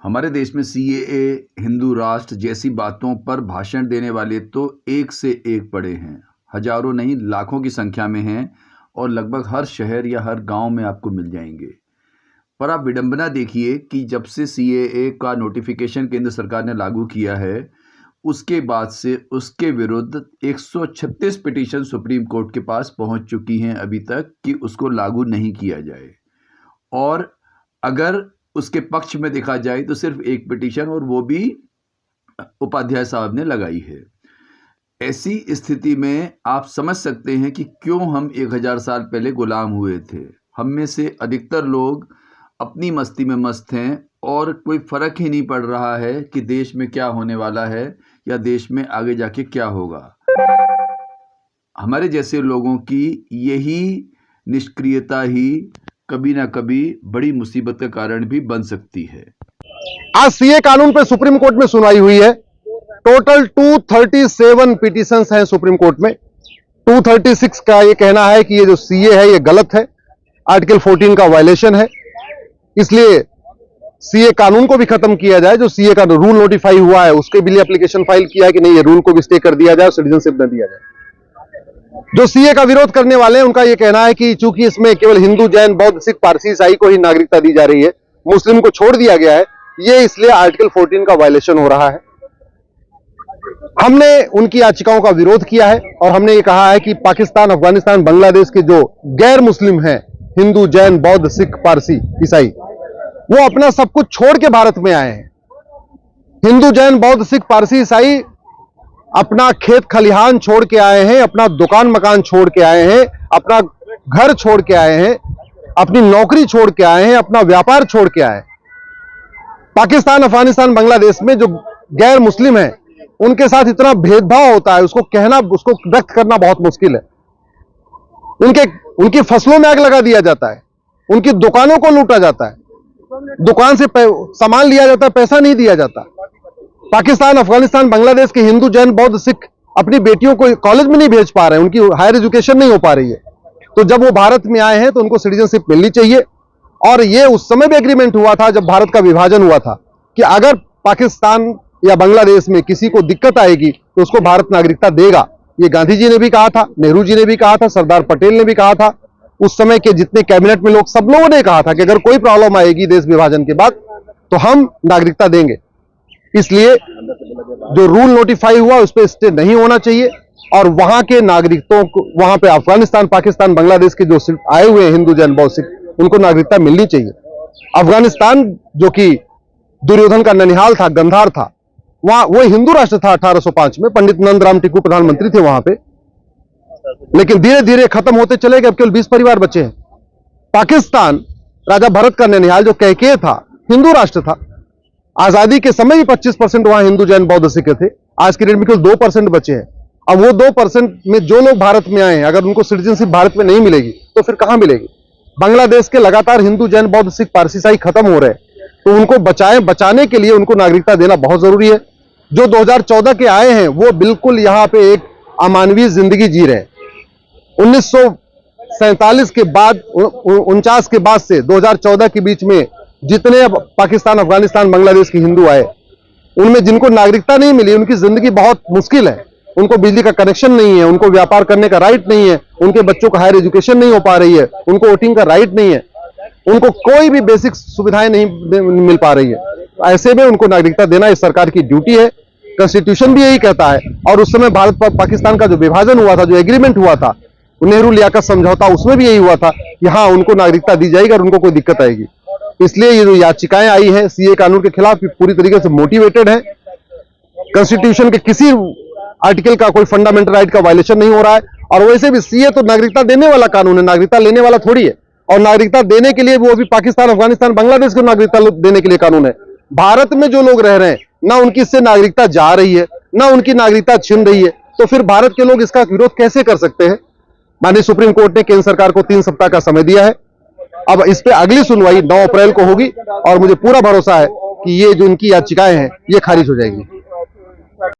हमारे देश में सीएए, हिंदू राष्ट्र जैसी बातों पर भाषण देने वाले तो एक से एक पड़े हैं। हजारों नहीं, लाखों की संख्या में हैं और लगभग हर शहर या हर गांव में आपको मिल जाएंगे। पर आप विडंबना देखिए कि जब से सीएए का नोटिफिकेशन केंद्र सरकार ने लागू किया है, उसके बाद से उसके विरुद्ध 136 पिटीशन सुप्रीम कोर्ट के पास पहुंच चुकी हैं अभी तक कि उसको लागू नहीं किया जाए। और अगर उसके पक्ष में देखा जाए तो सिर्फ एक पिटीशन, और वो भी उपाध्याय साहब ने लगाई है। ऐसी स्थिति में आप समझ सकते हैं कि क्यों हम 1000 साल पहले गुलाम हुए थे। हम में से अधिकतर लोग अपनी मस्ती में मस्त हैं और कोई फर्क ही नहीं पड़ रहा है कि देश में क्या होने वाला है या देश में आगे जाके क्या होगा। हमारे जैसे लोगों की यही निष्क्रियता ही कभी ना कभी बड़ी मुसीबत का कारण भी बन सकती है। आज सीए कानून पे सुप्रीम कोर्ट में सुनवाई हुई है। टोटल 237 पिटीशंस हैं सुप्रीम कोर्ट में। 236 का ये कहना है कि ये जो सीए है ये गलत है, आर्टिकल 14 का वायलेशन है, इसलिए सीए कानून को भी खत्म किया जाए। जो सीए का रूल नोटिफाई हुआ है उसके भी लिए एप्लीकेशन फाइल किया है कि नहीं, ये रूल को भी स्टे कर दिया जाए, सिटीजनशिप न दिया जाए। जो सीए का विरोध करने वाले हैं उनका यह कहना है कि चूंकि इसमें केवल हिंदू, जैन, बौद्ध, सिख, पारसी, ईसाई को ही नागरिकता दी जा रही है, मुस्लिम को छोड़ दिया गया है, ये इसलिए आर्टिकल 14 का वायलेशन हो रहा है। हमने उनकी याचिकाओं का विरोध किया है और हमने ये कहा है कि पाकिस्तान, अफगानिस्तान, बांग्लादेश के जो गैर मुस्लिम हैं, हिंदू, जैन, बौद्ध, सिख, पारसी, ईसाई, वो अपना सब कुछ छोड़ के भारत में आए हैं। हिंदू, जैन, बौद्ध, सिख, पारसी, ईसाई अपना खेत खलिहान छोड़ के आए हैं, अपना दुकान मकान छोड़ के आए हैं, अपना घर छोड़ के आए हैं, अपनी नौकरी छोड़ के आए हैं, अपना व्यापार छोड़ के आए हैं। पाकिस्तान, अफगानिस्तान, बांग्लादेश में जो गैर मुस्लिम हैं उनके साथ इतना भेदभाव होता है, उसको कहना, उसको व्यक्त करना बहुत मुश्किल है। उनकी फसलों में आग लगा दिया जाता है, उनकी दुकानों को लूटा जाता है, दुकान से सामान लिया जाता है, पैसा नहीं दिया जाता। पाकिस्तान, अफगानिस्तान, बांग्लादेश के हिंदू, जैन, बौद्ध, सिख अपनी बेटियों को कॉलेज में नहीं भेज पा रहे हैं, उनकी हायर एजुकेशन नहीं हो पा रही है। तो जब वो भारत में आए हैं तो उनको सिटीजनशिप मिलनी चाहिए। और ये उस समय भी एग्रीमेंट हुआ था जब भारत का विभाजन हुआ था कि अगर पाकिस्तान या बांग्लादेश में किसी को दिक्कत आएगी तो उसको भारत नागरिकता देगा। ये गांधी जी ने भी कहा था, नेहरू जी ने भी कहा था, सरदार पटेल ने भी कहा था, उस समय के जितने कैबिनेट में लोग, सब लोगों ने कहा था कि अगर कोई प्रॉब्लम आएगी देश विभाजन के बाद तो हम नागरिकता देंगे। इसलिए जो रूल नोटिफाई हुआ उस पर स्टे नहीं होना चाहिए और वहां के नागरिकों को, वहां पे अफगानिस्तान, पाकिस्तान, बांग्लादेश के जो आए हुए हैं हिंदू, जैन, बौद्ध, सिख, उनको नागरिकता मिलनी चाहिए। अफगानिस्तान जो कि दुर्योधन का ननिहाल था, गंधार था, वहां वो हिंदू राष्ट्र था 1805 में, पंडित नंदराम टिकू प्रधानमंत्री थे वहां पे, लेकिन धीरे धीरे खत्म होते चले गए, अब केवल 20 परिवार बचे हैं। पाकिस्तान, राजा भरत का ननिहाल जो कैकेय था, हिंदू राष्ट्र था। आजादी के समय भी 25% वहां हिंदू, जैन, बौद्ध, सिख थे। आज की डेट में केवल 2% बचे हैं। अब वो 2% में जो लोग भारत में आए हैं, अगर उनको सिटीजनशिप भारत में नहीं मिलेगी तो फिर कहां मिलेगी? बांग्लादेश के लगातार हिंदू, जैन, बौद्ध, सिख, पारसी, ईसाई खत्म हो रहे हैं, तो उनको बचाने के लिए उनको नागरिकता देना बहुत जरूरी है। जो 2014 के आए हैं वो बिल्कुल यहां पे एक अमानवीय जिंदगी जी रहे हैं। 1947 के बाद, 49 के बाद से 2014 के बीच में जितने पाकिस्तान, अफगानिस्तान, बांग्लादेश के हिंदू आए, उनमें जिनको नागरिकता नहीं मिली, उनकी जिंदगी बहुत मुश्किल है। उनको बिजली का कनेक्शन नहीं है, उनको व्यापार करने का राइट नहीं है, उनके बच्चों को हायर एजुकेशन नहीं हो पा रही है, उनको वोटिंग का राइट नहीं है, उनको कोई भी बेसिक सुविधाएं नहीं मिल पा रही है। ऐसे में उनको नागरिकता देना इस सरकार की ड्यूटी है। कॉन्स्टिट्यूशन भी यही कहता है। और उस समय भारत पर पाकिस्तान का जो विभाजन हुआ था, जो एग्रीमेंट हुआ था, नेहरू लियाकत समझौता, उसमें भी यही हुआ था कि हाँ, उनको नागरिकता दी जाएगी और उनको कोई दिक्कत आएगी। इसलिए ये जो याचिकाएं आई हैं सीए कानून के खिलाफ, पूरी तरीके से मोटिवेटेड है। कॉन्स्टिट्यूशन के किसी आर्टिकल का, कोई फंडामेंटल राइट का वायलेशन नहीं हो रहा है। और वैसे भी सीए तो नागरिकता देने वाला कानून है, नागरिकता लेने वाला थोड़ी है। और नागरिकता देने के लिए वो भी पाकिस्तान, अफगानिस्तान, बांग्लादेश को नागरिकता देने के लिए कानून है। भारत में जो लोग रह रहे हैं, ना उनकी इससे नागरिकता जा रही है, ना उनकी नागरिकता छिन रही है, तो फिर भारत के लोग इसका विरोध कैसे कर सकते हैं? माननीय सुप्रीम कोर्ट ने केंद्र सरकार को 3 सप्ताह का समय दिया है। अब इस पे अगली सुनवाई 9 अप्रैल को होगी और मुझे पूरा भरोसा है कि ये जो इनकी याचिकाएं हैं ये खारिज हो जाएंगी।